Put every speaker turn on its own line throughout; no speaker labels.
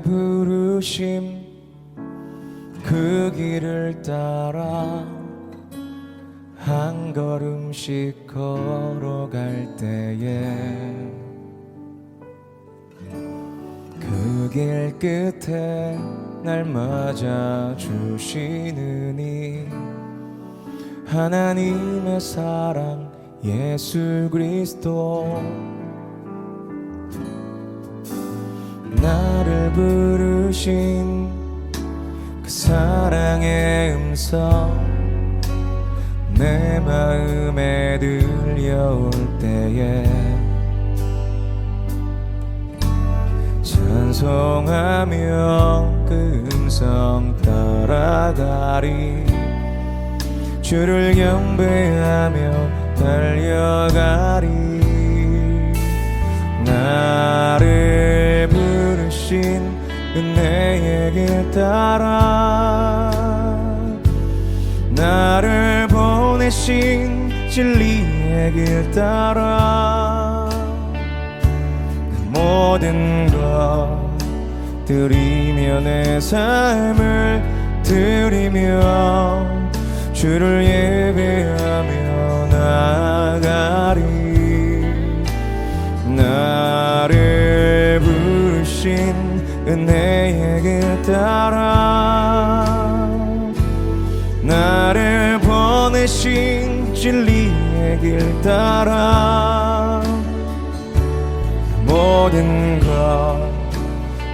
부르심 그 길을 따라 한 걸음씩 걸어갈 때에 그 길 끝에 날 맞아 주시느니 하나님의 사랑 예수 그리스도 나를 부르신 그 사랑의 음성 내 마음에 들려올 때에 찬송하며 그 음성 따라가리 주를 경배하며 달려가리 나를 부르신 은혜의 길 따라 나를 보내신 진리의 길 따라 모든 것 드리며 내 삶을 드리며 주를 예배하며 나아가리 나를 부르신 은혜의 길 따라 나를 보내신 진리의 길 따라 모든 것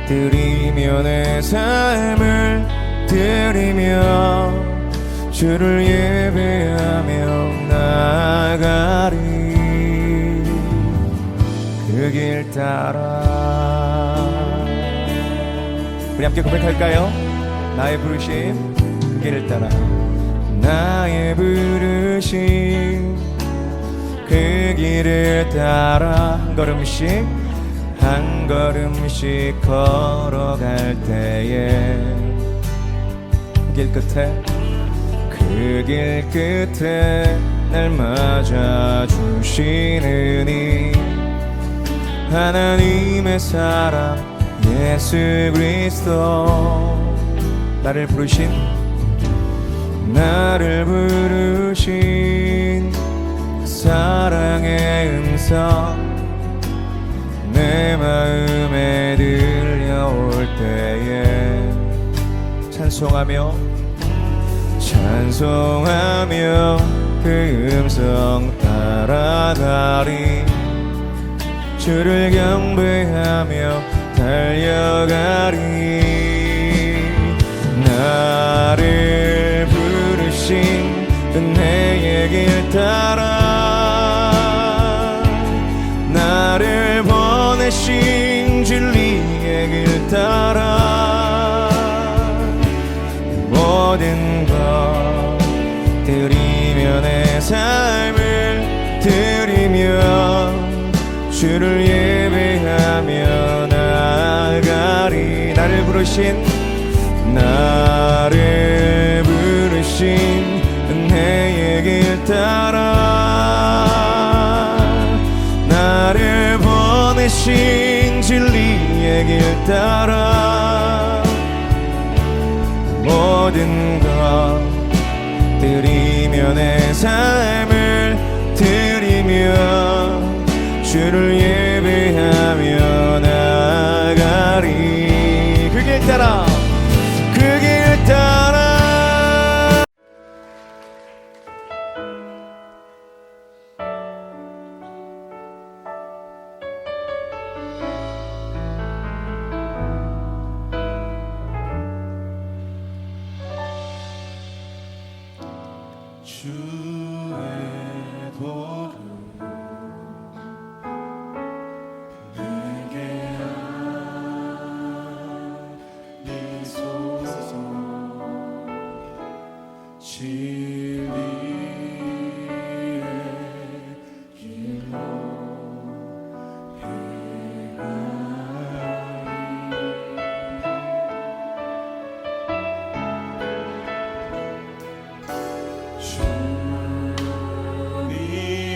드리며 내 삶을 드리며 주를 예배하며 나아가리 그 길 따라 우리 함께 고백할까요? 나의 부르심 그 길을 따라 나의 부르심 그 길을 따라 한 걸음씩 걸어갈 때에 길 끝에 그 길 끝에 날 맞아 주시느니 하나님의 사랑 예수 그리스도 나를 부르신 사랑의 음성 내 마음에 들려올 때에 찬송하며 그 음성 따라가리 주를 경배하며 달려가리 나를 부르신 은혜의 길 따라 나를 보내신 진리의 길 따라 모든 것 드리며 내 삶을 드리며 주를 예배하며 나아가리 나를 부르신 은혜의 길 따라 나를 보내신 진리의 길 따라 모든 것 드리며 내 삶을 드리며 주를 예배하며 나아가리 그 길 따라
주의 보름 내게 아니소서 진리의 길로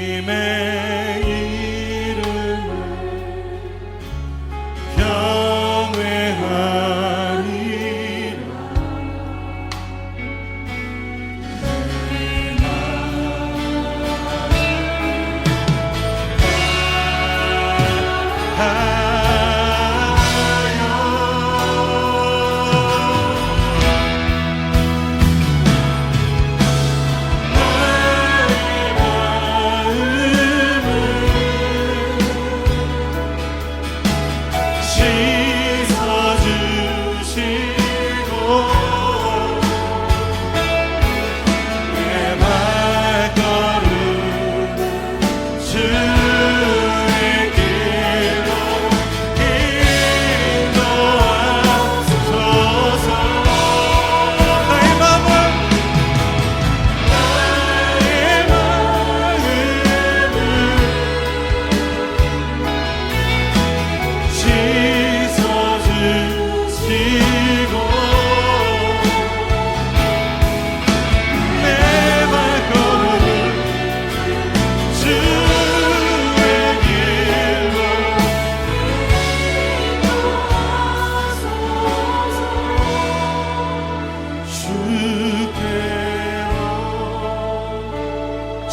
주님의 이름을 경외하리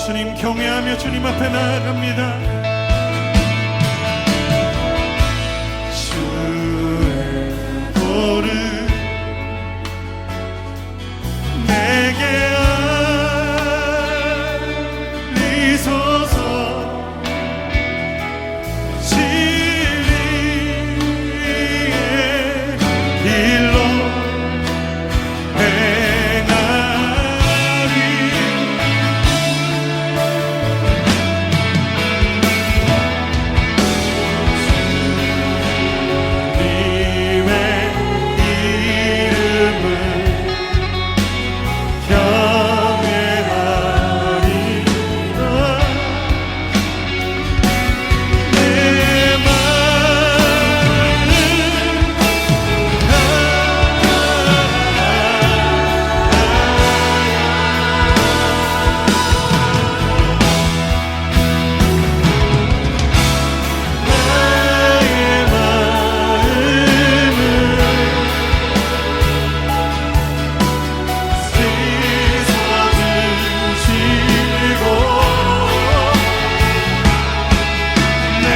주님 경외하며 주님 앞에 나아갑니다. 주의 도를 내게 알리소서. 진리의 길로 행하리. 주님의 이름을 경외하리라. 내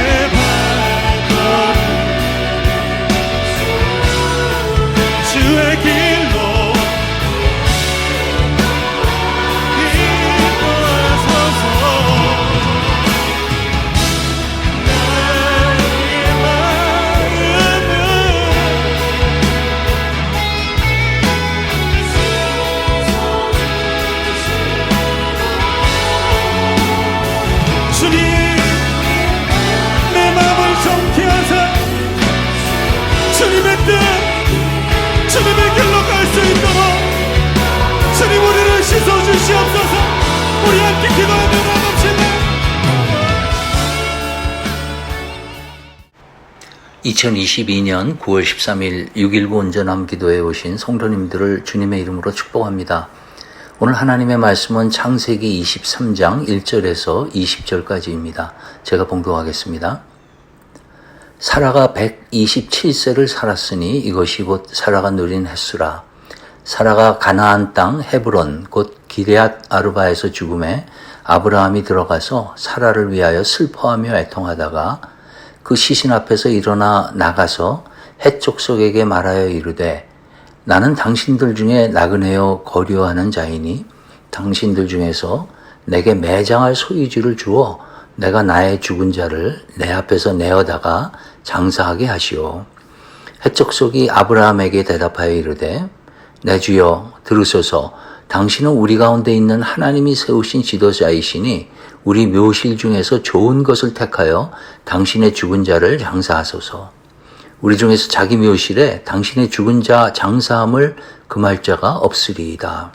주의 길로 인도하소서. 나의 마음을 주님 내 마음을 정케하사 주님의 뜻 주님의 길로 갈 수 있도록 주님 우리를 씻어주시옵소서. 우리 함께 기도하며 나갑시다.
2022년 9월 13일 6.19 온전함 기도에 오신 성도님들을 주님의 이름으로 축복합니다. 오늘 하나님의 말씀은 창세기 23장 1절에서 20절까지입니다. 제가 봉독하겠습니다. 사라가 127세를 살았으니 이것이 곧 사라가 누린 횟수라. 사라가 가나안 땅 헤브론 곧 기럇 아르바에서 죽음에 아브라함이 들어가서 사라를 위하여 슬퍼하며 애통하다가 그 시신 앞에서 일어나 나가서 헷 족속에게 말하여 이르되 나는 당신들 중에 나그네여 거류하는 자이니 당신들 중에서 내게 매장할 소유지를 주어 내가 나의 죽은 자를 내 앞에서 내어다가 장사하게 하시오. 헷 족속이 아브라함에게 대답하여 이르되 내 주여 들으소서. 당신은 우리 가운데 있는 하나님이 세우신 지도자이시니 우리 묘실 중에서 좋은 것을 택하여 당신의 죽은 자를 장사하소서. 우리 중에서 자기 묘실에 당신의 죽은 자 장사함을 금할 자가 없으리이다.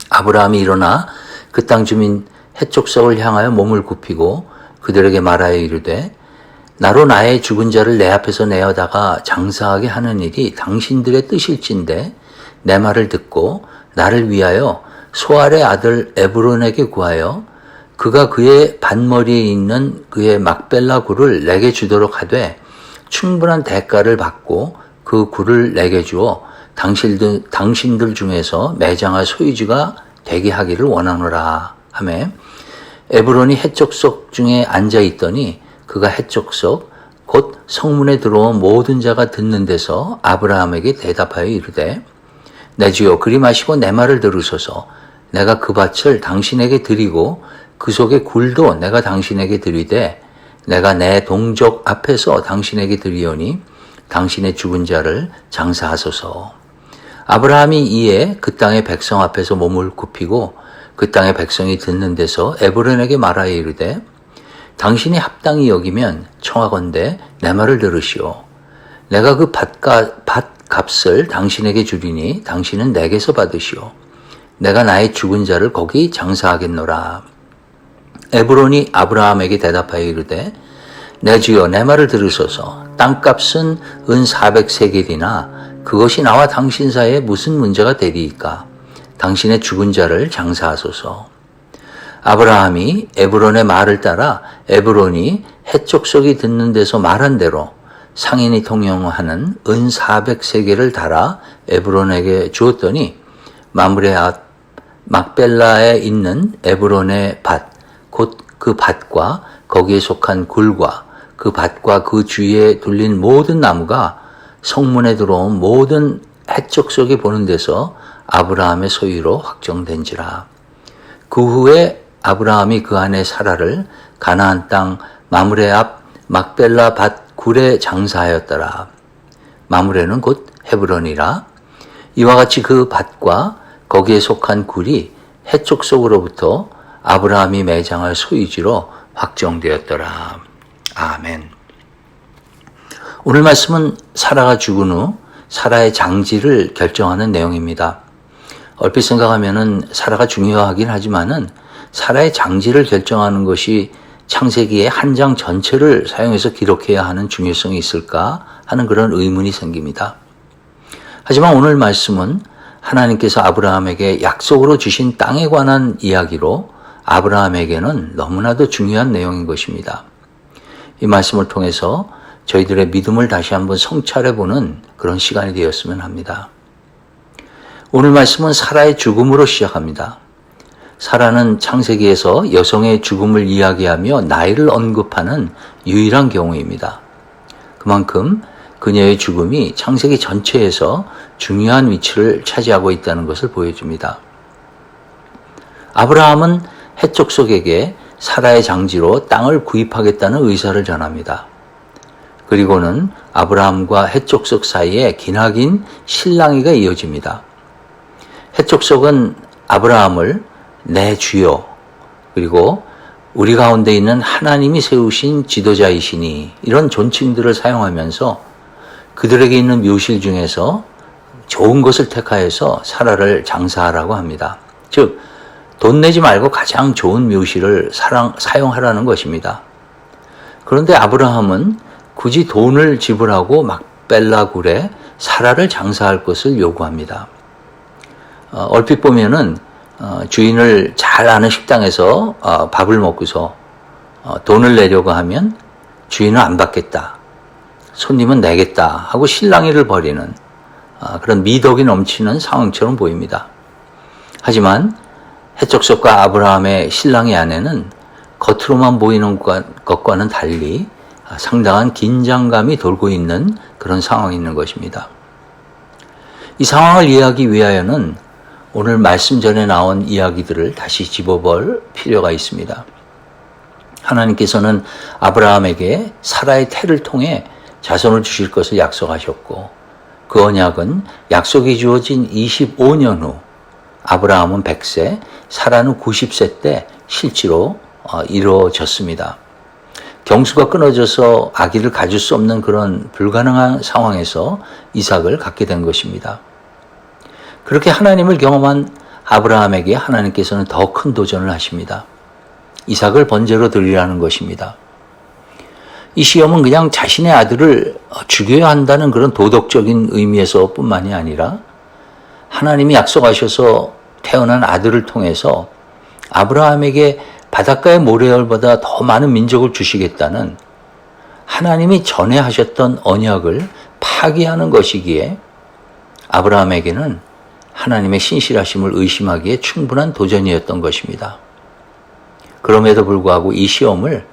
아브라함이 일어나 그 땅 주민 헷 족속을 향하여 몸을 굽히고 그들에게 말하여 이르되 나로 나의 죽은 자를 내 앞에서 내어다가 장사하게 하는 일이 당신들의 뜻일진데 내 말을 듣고 나를 위하여 소알의 아들 에브론에게 구하여 그가 그의 반머리에 있는 그의 막벨라 굴을 내게 주도록 하되 충분한 대가를 받고 그 굴을 내게 주어 당신들 중에서 매장할 소유지가 되게 하기를 원하노라 하매 에브론이 헷 족속 중에 앉아 있더니 그가 헷 족속 곧 성문에 들어온 모든 자가 듣는 데서 아브라함에게 대답하여 이르되 내 주여 그리 마시고 내 말을 들으소서. 내가 그 밭을 당신에게 드리고 그 속의 굴도 내가 당신에게 드리되 내가 내 동족 앞에서 당신에게 드리오니 당신의 죽은 자를 장사하소서. 아브라함이 이에 그 땅의 백성 앞에서 몸을 굽히고 그 땅의 백성이 듣는 데서 에브론에게 말하여 이르되 당신이 합당히 여기면 청하건대 내 말을 들으시오. 내가 그 밭값을 당신에게 주리니 당신은 내게서 받으시오. 내가 나의 죽은 자를 거기 장사하겠노라. 에브론이 아브라함에게 대답하여 이르되 내 주여 내 말을 들으소서. 땅값은 은 400세겔이나 그것이 나와 당신 사이에 무슨 문제가 되리이까. 당신의 죽은 자를 장사하소서. 아브라함이 에브론의 말을 따라 에브론이 헷 족속이 듣는 데서 말한 대로 상인이 통용하는 은 400세겔을 달아 에브론에게 주었더니 마므레 앞 막벨라에 있는 에브론의 밭, 곧 그 밭과 거기에 속한 굴과 그 밭과 그 주위에 둘린 모든 나무가 성문에 들어온 모든 헷족속이 보는 데서 아브라함의 소유로 확정된지라. 그 후에 아브라함이 그 안에 사라를 가나안 땅 마므레 앞 막벨라 밭 굴에 장사하였더라. 마므레는 곧 헤브론이라. 이와 같이 그 밭과 거기에 속한 굴이 헷족속으로부터 아브라함이 매장할 소유지로 확정되었더라. 아멘. 오늘 말씀은 사라가 죽은 후 사라의 장지를 결정하는 내용입니다. 얼핏 생각하면은 사라가 중요하긴 하지만은 사라의 장지를 결정하는 것이 창세기의 한 장 전체를 사용해서 기록해야 하는 중요성이 있을까 하는 그런 의문이 생깁니다. 하지만 오늘 말씀은 하나님께서 아브라함에게 약속으로 주신 땅에 관한 이야기로 아브라함에게는 너무나도 중요한 내용인 것입니다. 이 말씀을 통해서 저희들의 믿음을 다시 한번 성찰해보는 그런 시간이 되었으면 합니다. 오늘 말씀은 사라의 죽음으로 시작합니다. 사라는 창세기에서 여성의 죽음을 이야기하며 나이를 언급하는 유일한 경우입니다. 그만큼 그녀의 죽음이 창세기 전체에서 중요한 위치를 차지하고 있다는 것을 보여줍니다. 아브라함은 헷족속에게 사라의 장지로 땅을 구입하겠다는 의사를 전합니다. 그리고는 아브라함과 헷족속 사이에 기나긴 실랑이가 이어집니다. 헷족속은 아브라함을 내 주여, 그리고 우리 가운데 있는 하나님이 세우신 지도자이시니 이런 존칭들을 사용하면서 그들에게 있는 묘실 중에서 좋은 것을 택하여서 사라를 장사하라고 합니다. 즉, 돈 내지 말고 가장 좋은 묘실을 사용하라는 것입니다. 그런데 아브라함은 굳이 돈을 지불하고 막벨라 굴에 사라를 장사할 것을 요구합니다. 얼핏 보면은 주인을 잘 아는 식당에서 밥을 먹고서 돈을 내려고 하면 주인은 안 받겠다, 손님은 내겠다 하고 실랑이를 벌이는 그런 미덕이 넘치는 상황처럼 보입니다. 하지만 헷족속과 아브라함의 신랑의 아내는 겉으로만 보이는 것과는 달리 상당한 긴장감이 돌고 있는 그런 상황이 있는 것입니다. 이 상황을 이해하기 위하여는 오늘 말씀 전에 나온 이야기들을 다시 짚어볼 필요가 있습니다. 하나님께서는 아브라함에게 사라의 태를 통해 자손을 주실 것을 약속하셨고, 그 언약은 약속이 주어진 25년 후 아브라함은 100세, 사라는 90세 때 실제로 이루어졌습니다. 경수가 끊어져서 아기를 가질 수 없는 그런 불가능한 상황에서 이삭을 갖게 된 것입니다. 그렇게 하나님을 경험한 아브라함에게 하나님께서는 더 큰 도전을 하십니다. 이삭을 번제로 드리라는 것입니다. 이 시험은 그냥 자신의 아들을 죽여야 한다는 그런 도덕적인 의미에서 뿐만이 아니라 하나님이 약속하셔서 태어난 아들을 통해서 아브라함에게 바닷가의 모래열보다 더 많은 민족을 주시겠다는 하나님이 전에 하셨던 언약을 파기하는 것이기에 아브라함에게는 하나님의 신실하심을 의심하기에 충분한 도전이었던 것입니다. 그럼에도 불구하고 이 시험을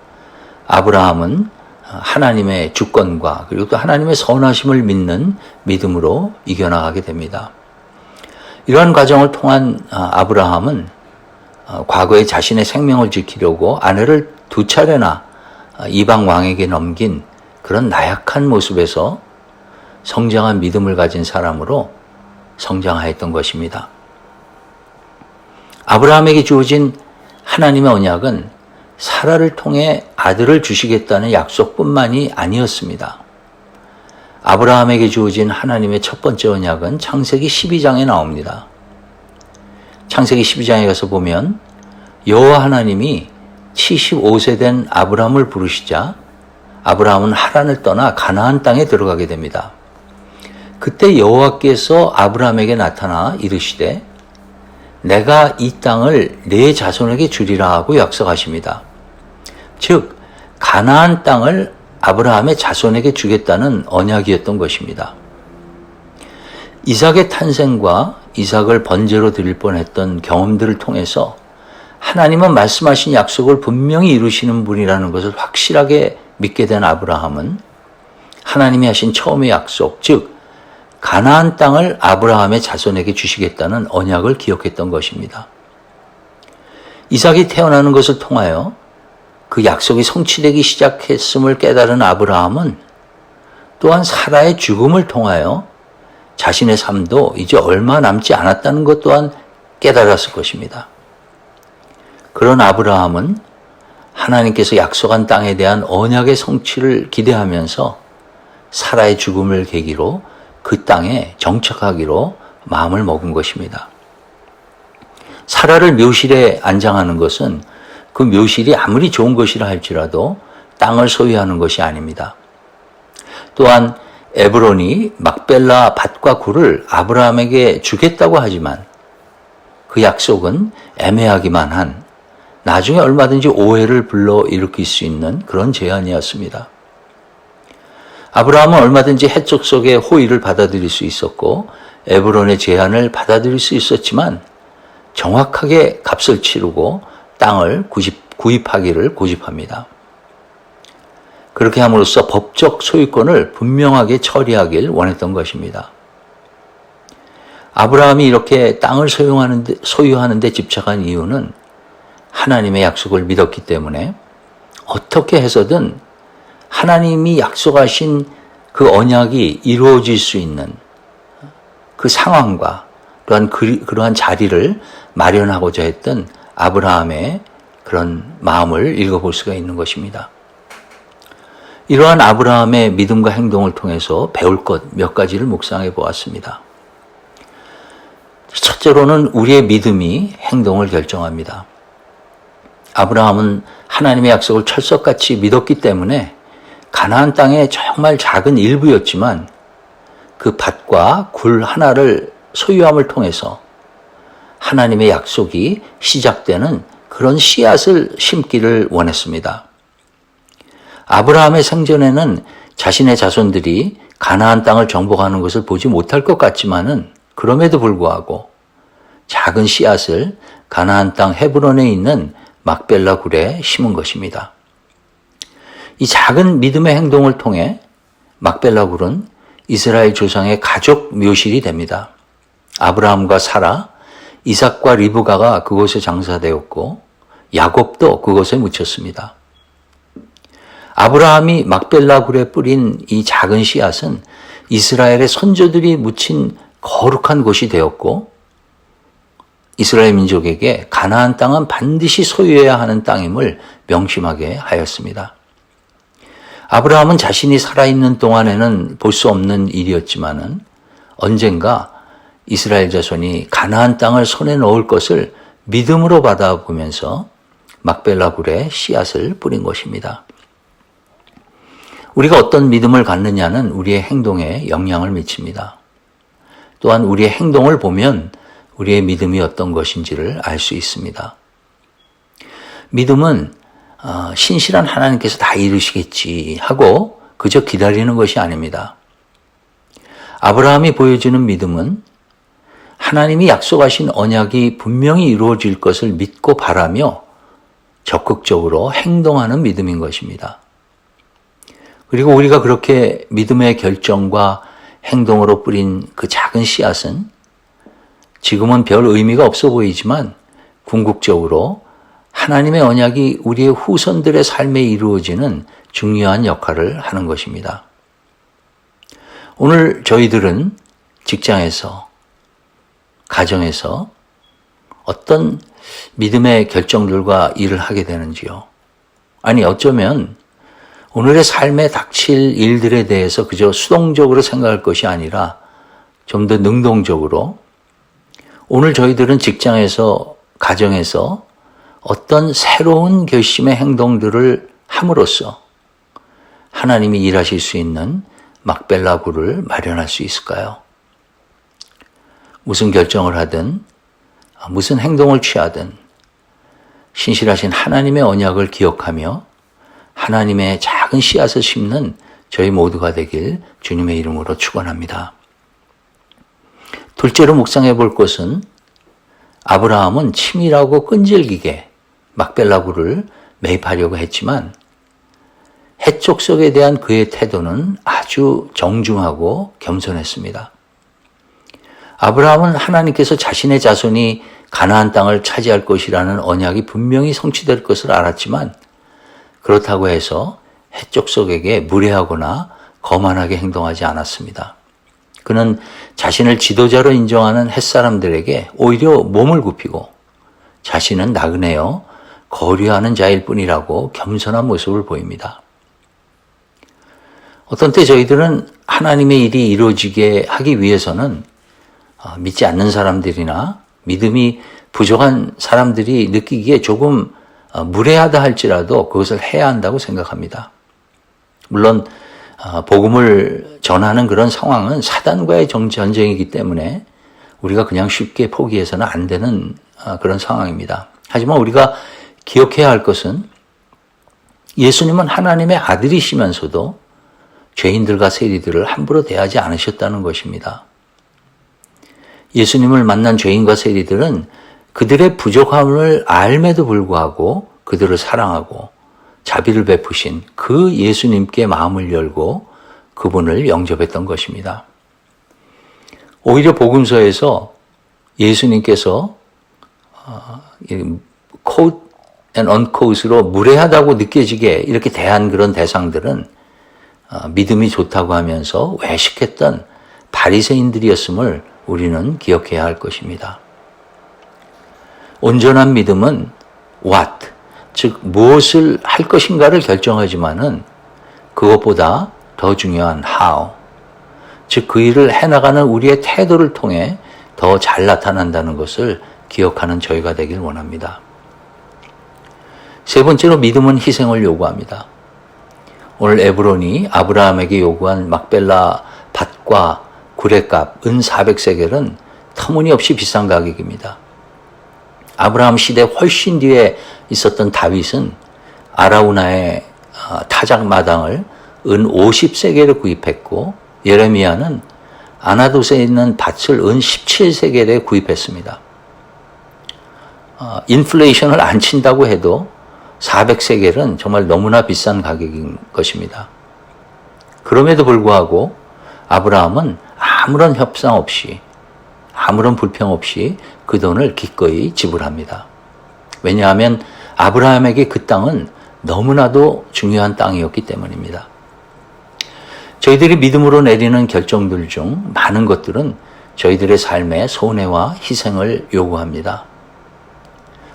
아브라함은 하나님의 주권과 그리고 또 하나님의 선하심을 믿는 믿음으로 이겨나가게 됩니다. 이러한 과정을 통한 아브라함은 과거에 자신의 생명을 지키려고 아내를 2차례나 이방 왕에게 넘긴 그런 나약한 모습에서 성장한 믿음을 가진 사람으로 성장하였던 것입니다. 아브라함에게 주어진 하나님의 언약은 사라를 통해 아들을 주시겠다는 약속뿐만이 아니었습니다. 아브라함에게 주어진 하나님의 첫 번째 언약은 창세기 12장에 나옵니다. 창세기 12장에 가서 보면 여호와 하나님이 75세 된 아브라함을 부르시자 아브라함은 하란을 떠나 가나안 땅에 들어가게 됩니다. 그때 여호와께서 아브라함에게 나타나 이르시되 내가 이 땅을 네 자손에게 주리라 하고 약속하십니다. 즉 가나안 땅을 아브라함의 자손에게 주겠다는 언약이었던 것입니다. 이삭의 탄생과 이삭을 번제로 드릴 뻔했던 경험들을 통해서 하나님은 말씀하신 약속을 분명히 이루시는 분이라는 것을 확실하게 믿게 된 아브라함은 하나님이 하신 처음의 약속, 즉 가나안 땅을 아브라함의 자손에게 주시겠다는 언약을 기억했던 것입니다. 이삭이 태어나는 것을 통하여 그 약속이 성취되기 시작했음을 깨달은 아브라함은 또한 사라의 죽음을 통하여 자신의 삶도 이제 얼마 남지 않았다는 것 또한 깨달았을 것입니다. 그런 아브라함은 하나님께서 약속한 땅에 대한 언약의 성취를 기대하면서 사라의 죽음을 계기로 그 땅에 정착하기로 마음을 먹은 것입니다. 사라를 묘실에 안장하는 것은 그 묘실이 아무리 좋은 것이라 할지라도 땅을 소유하는 것이 아닙니다. 또한 에브론이 막벨라 밭과 굴을 아브라함에게 주겠다고 하지만 그 약속은 애매하기만 한 나중에 얼마든지 오해를 불러일으킬 수 있는 그런 제안이었습니다. 아브라함은 얼마든지 해적 속의 호의를 받아들일 수 있었고 에브론의 제안을 받아들일 수 있었지만 정확하게 값을 치르고 땅을 구입하기를 고집합니다. 그렇게 함으로써 법적 소유권을 분명하게 처리하길 원했던 것입니다. 아브라함이 이렇게 땅을 소유하는 데 집착한 이유는 하나님의 약속을 믿었기 때문에 어떻게 해서든 하나님이 약속하신 그 언약이 이루어질 수 있는 그 상황과 또한 그러한 자리를 마련하고자 했던 아브라함의 그런 마음을 읽어볼 수가 있는 것입니다. 이러한 아브라함의 믿음과 행동을 통해서 배울 것 몇 가지를 묵상해 보았습니다. 첫째로는 우리의 믿음이 행동을 결정합니다. 아브라함은 하나님의 약속을 철석같이 믿었기 때문에 가나안 땅의 정말 작은 일부였지만 그 밭과 굴 하나를 소유함을 통해서 하나님의 약속이 시작되는 그런 씨앗을 심기를 원했습니다. 아브라함의 생전에는 자신의 자손들이 가나안 땅을 정복하는 것을 보지 못할 것 같지만은 그럼에도 불구하고 작은 씨앗을 가나안 땅 헤브론에 있는 막벨라 굴에 심은 것입니다. 이 작은 믿음의 행동을 통해 막벨라 굴은 이스라엘 조상의 가족 묘실이 됩니다. 아브라함과 사라, 이삭과 리브가가 그곳에 장사되었고 야곱도 그곳에 묻혔습니다. 아브라함이 막벨라 굴에 뿌린 이 작은 씨앗은 이스라엘의 선조들이 묻힌 거룩한 곳이 되었고 이스라엘 민족에게 가나안 땅은 반드시 소유해야 하는 땅임을 명심하게 하였습니다. 아브라함은 자신이 살아있는 동안에는 볼 수 없는 일이었지만은 언젠가 이스라엘 자손이 가나안 땅을 손에 넣을 것을 믿음으로 받아보면서 막벨라 굴에 씨앗을 뿌린 것입니다. 우리가 어떤 믿음을 갖느냐는 우리의 행동에 영향을 미칩니다. 또한 우리의 행동을 보면 우리의 믿음이 어떤 것인지를 알 수 있습니다. 믿음은 신실한 하나님께서 다 이루시겠지 하고 그저 기다리는 것이 아닙니다. 아브라함이 보여주는 믿음은 하나님이 약속하신 언약이 분명히 이루어질 것을 믿고 바라며 적극적으로 행동하는 믿음인 것입니다. 그리고 우리가 그렇게 믿음의 결정과 행동으로 뿌린 그 작은 씨앗은 지금은 별 의미가 없어 보이지만 궁극적으로 하나님의 언약이 우리의 후손들의 삶에 이루어지는 중요한 역할을 하는 것입니다. 오늘 저희들은 직장에서, 가정에서 어떤 믿음의 결정들과 일을 하게 되는지요? 아니, 어쩌면 오늘의 삶에 닥칠 일들에 대해서 그저 수동적으로 생각할 것이 아니라 좀 더 능동적으로 오늘 저희들은 직장에서, 가정에서 어떤 새로운 결심의 행동들을 함으로써 하나님이 일하실 수 있는 막벨라 굴을 마련할 수 있을까요? 무슨 결정을 하든, 무슨 행동을 취하든 신실하신 하나님의 언약을 기억하며 하나님의 작은 씨앗을 심는 저희 모두가 되길 주님의 이름으로 축원합니다. 둘째로 묵상해 볼 것은 아브라함은 치밀하고 끈질기게 막벨라굴을 매입하려고 했지만 해족속에 대한 그의 태도는 아주 정중하고 겸손했습니다. 아브라함은 하나님께서 자신의 자손이 가나안 땅을 차지할 것이라는 언약이 분명히 성취될 것을 알았지만 그렇다고 해서 해족속에게 무례하거나 거만하게 행동하지 않았습니다. 그는 자신을 지도자로 인정하는 햇사람들에게 오히려 몸을 굽히고 자신은 나그네여 거류하는 자일 뿐이라고 겸손한 모습을 보입니다. 어떤 때 저희들은 하나님의 일이 이루어지게 하기 위해서는 믿지 않는 사람들이나 믿음이 부족한 사람들이 느끼기에 조금 무례하다 할지라도 그것을 해야 한다고 생각합니다. 물론 복음을 전하는 그런 상황은 사단과의 전쟁이기 때문에 우리가 그냥 쉽게 포기해서는 안 되는 그런 상황입니다. 하지만 우리가 기억해야 할 것은 예수님은 하나님의 아들이시면서도 죄인들과 세리들을 함부로 대하지 않으셨다는 것입니다. 예수님을 만난 죄인과 세리들은 그들의 부족함을 알매도 불구하고 그들을 사랑하고 자비를 베푸신 그 예수님께 마음을 열고 그분을 영접했던 것입니다. 오히려 복음서에서 예수님께서 quote and unquote로 무례하다고 느껴지게 이렇게 대한 그런 대상들은 믿음이 좋다고 하면서 외식했던 바리새인들이었음을 우리는 기억해야 할 것입니다. 온전한 믿음은 what, 즉 무엇을 할 것인가를 결정하지만은 그것보다 더 중요한 how, 즉 그 일을 해나가는 우리의 태도를 통해 더 잘 나타난다는 것을 기억하는 저희가 되길 원합니다. 세 번째로 믿음은 희생을 요구합니다. 오늘 에브론이 아브라함에게 요구한 막벨라 밭과 구레값 은 400세겔은 터무니없이 비싼 가격입니다. 아브라함 시대 훨씬 뒤에 있었던 다윗은 아라우나의 타작마당을 은 50세겔에 구입했고 예레미야는 아나돗에 있는 밭을 은 17세겔에 구입했습니다. 인플레이션을 안 친다고 해도 400세겔은 정말 너무나 비싼 가격인 것입니다. 그럼에도 불구하고 아브라함은 아무런 협상 없이 아무런 불평 없이 그 돈을 기꺼이 지불합니다. 왜냐하면 아브라함에게 그 땅은 너무나도 중요한 땅이었기 때문입니다. 저희들이 믿음으로 내리는 결정들 중 많은 것들은 저희들의 삶에 손해와 희생을 요구합니다.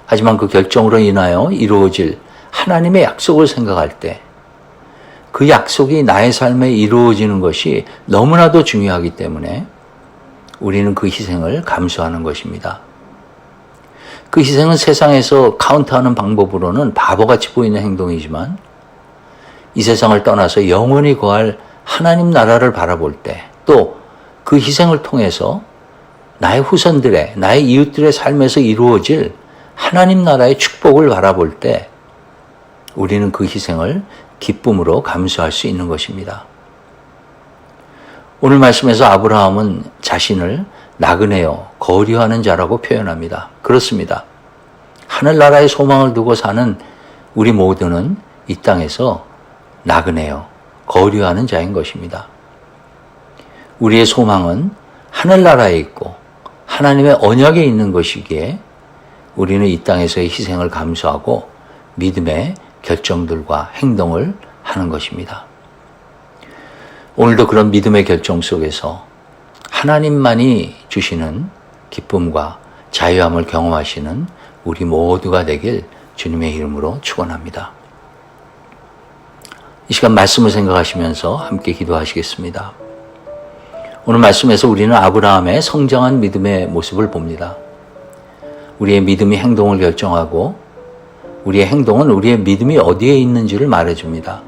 하지만 그 결정으로 인하여 이루어질 하나님의 약속을 생각할 때 그 약속이 나의 삶에 이루어지는 것이 너무나도 중요하기 때문에 우리는 그 희생을 감수하는 것입니다. 그 희생은 세상에서 카운트하는 방법으로는 바보같이 보이는 행동이지만 이 세상을 떠나서 영원히 거할 하나님 나라를 바라볼 때 또 그 희생을 통해서 나의 후손들의, 나의 이웃들의 삶에서 이루어질 하나님 나라의 축복을 바라볼 때 우리는 그 희생을 기쁨으로 감수할 수 있는 것입니다. 오늘 말씀에서 아브라함은 자신을 나그네여 거류하는 자라고 표현합니다. 그렇습니다. 하늘나라의 소망을 두고 사는 우리 모두는 이 땅에서 나그네여 거류하는 자인 것입니다. 우리의 소망은 하늘나라에 있고 하나님의 언약에 있는 것이기에 우리는 이 땅에서의 희생을 감수하고 믿음의 결정들과 행동을 하는 것입니다. 오늘도 그런 믿음의 결정 속에서 하나님만이 주시는 기쁨과 자유함을 경험하시는 우리 모두가 되길 주님의 이름으로 축원합니다. 이 시간 말씀을 생각하시면서 함께 기도하시겠습니다. 오늘 말씀에서 우리는 아브라함의 성장한 믿음의 모습을 봅니다. 우리의 믿음이 행동을 결정하고 우리의 행동은 우리의 믿음이 어디에 있는지를 말해줍니다.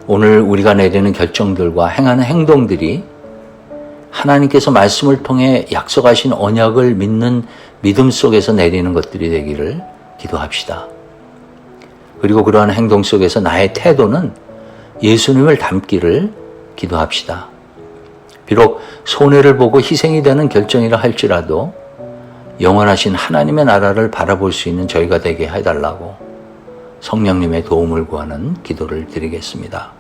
오늘 우리가 내리는 결정들과 행하는 행동들이 하나님께서 말씀을 통해 약속하신 언약을 믿는 믿음 속에서 내리는 것들이 되기를 기도합시다. 그리고 그러한 행동 속에서 나의 태도는 예수님을 닮기를 기도합시다. 비록 손해를 보고 희생이 되는 결정이라 할지라도 영원하신 하나님의 나라를 바라볼 수 있는 저희가 되게 해달라고 성령님의 도움을 구하는 기도를 드리겠습니다.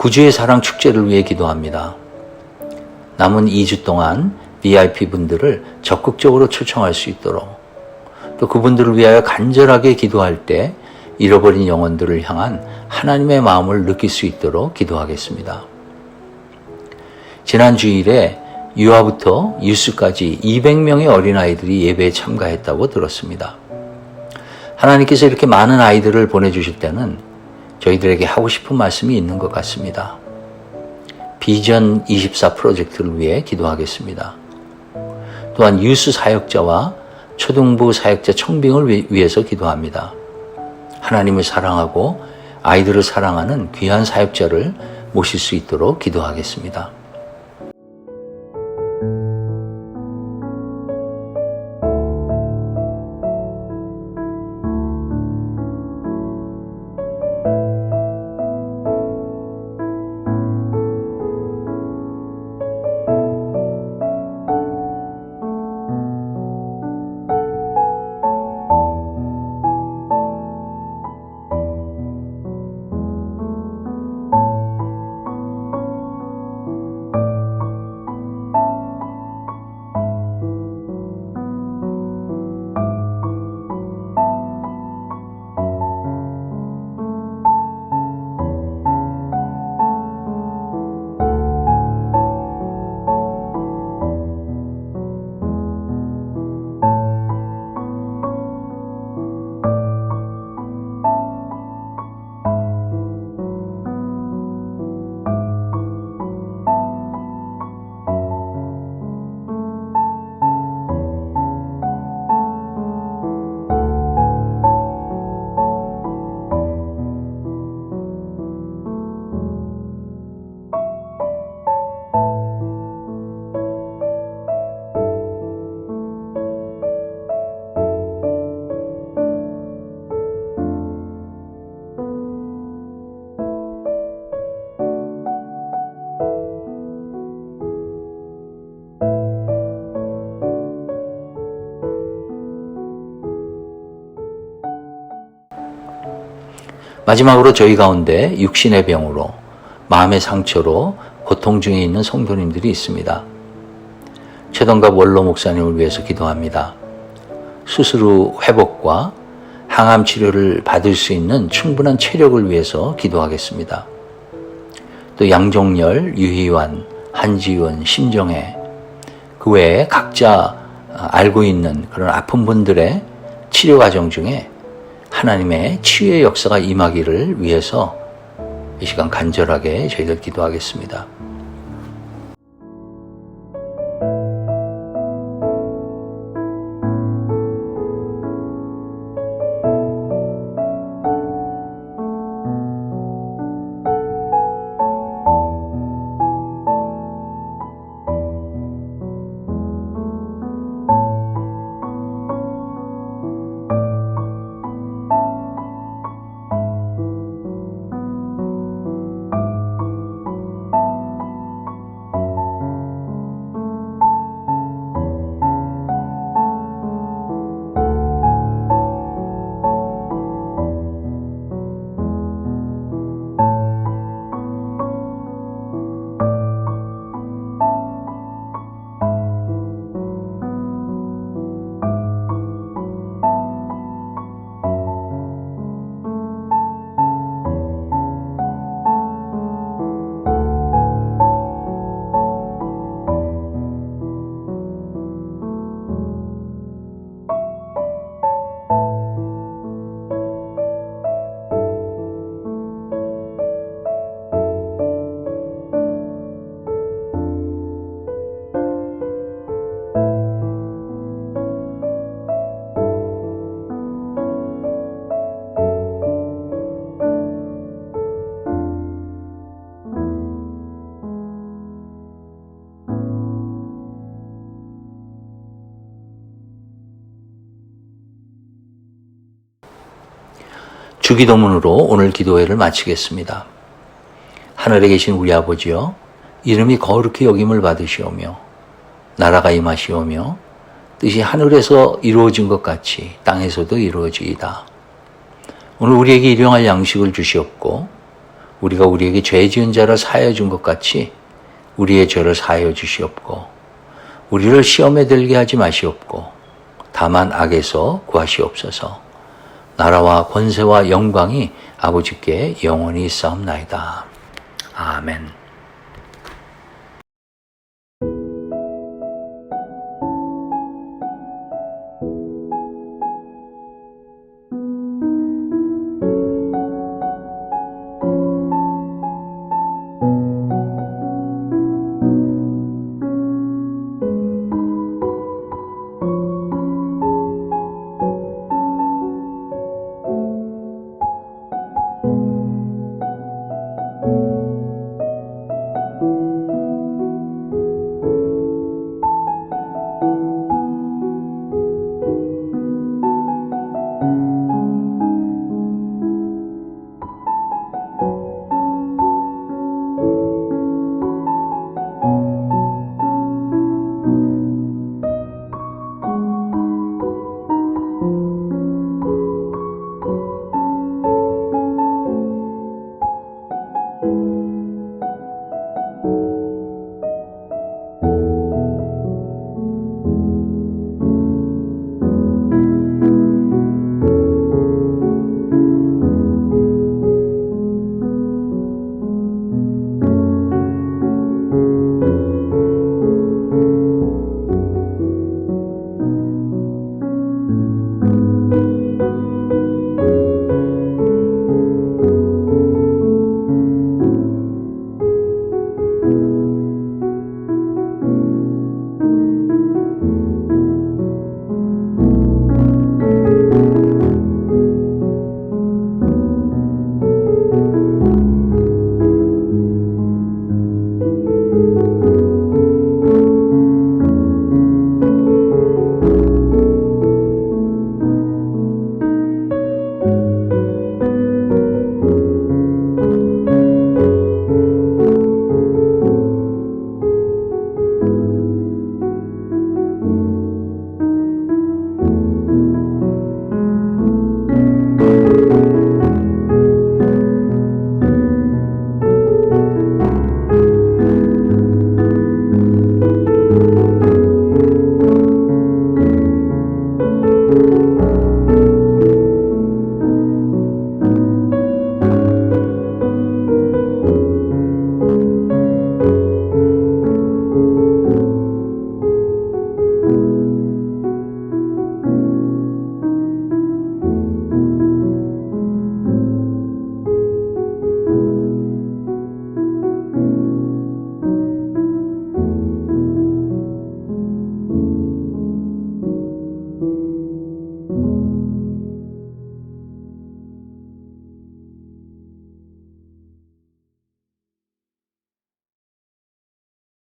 구주의 사랑 축제를 위해 기도합니다. 남은 2주 동안 VIP 분들을 적극적으로 초청할 수 있도록, 또 그분들을 위하여 간절하게 기도할 때 잃어버린 영혼들을 향한 하나님의 마음을 느낄 수 있도록 기도하겠습니다. 지난 주일에 유아부터 유스까지 200명의 어린아이들이 예배에 참가했다고 들었습니다. 하나님께서 이렇게 많은 아이들을 보내주실 때는 저희들에게 하고 싶은 말씀이 있는 것 같습니다. 비전 24 프로젝트를 위해 기도하겠습니다. 또한 유스 사역자와 초등부 사역자 청빙을 위해서 기도합니다. 하나님을 사랑하고 아이들을 사랑하는 귀한 사역자를 모실 수 있도록 기도하겠습니다. 마지막으로 저희 가운데 육신의 병으로, 마음의 상처로 고통 중에 있는 성도님들이 있습니다. 최동갑 원로 목사님을 위해서 기도합니다. 수술 후 회복과 항암 치료를 받을 수 있는 충분한 체력을 위해서 기도하겠습니다. 또 양종열, 유희환, 한지원, 심정혜, 그 외에 각자 알고 있는 그런 아픈 분들의 치료 과정 중에 하나님의 치유의 역사가 임하기를 위해서 이 시간 간절하게 저희들 기도하겠습니다. 주기도문으로 오늘 기도회를 마치겠습니다. 하늘에 계신 우리 아버지여, 이름이 거룩히 여김을 받으시오며 나라가 임하시오며 뜻이 하늘에서 이루어진 것 같이 땅에서도 이루어지이다. 오늘 우리에게 일용할 양식을 주시옵고 우리가 우리에게 죄 지은 자를 사하여 준 것 같이 우리의 죄를 사하여 주시옵고 우리를 시험에 들게 하지 마시옵고 다만 악에서 구하시옵소서. 나라와 권세와 영광이 아버지께 영원히 있사옵나이다. 아멘.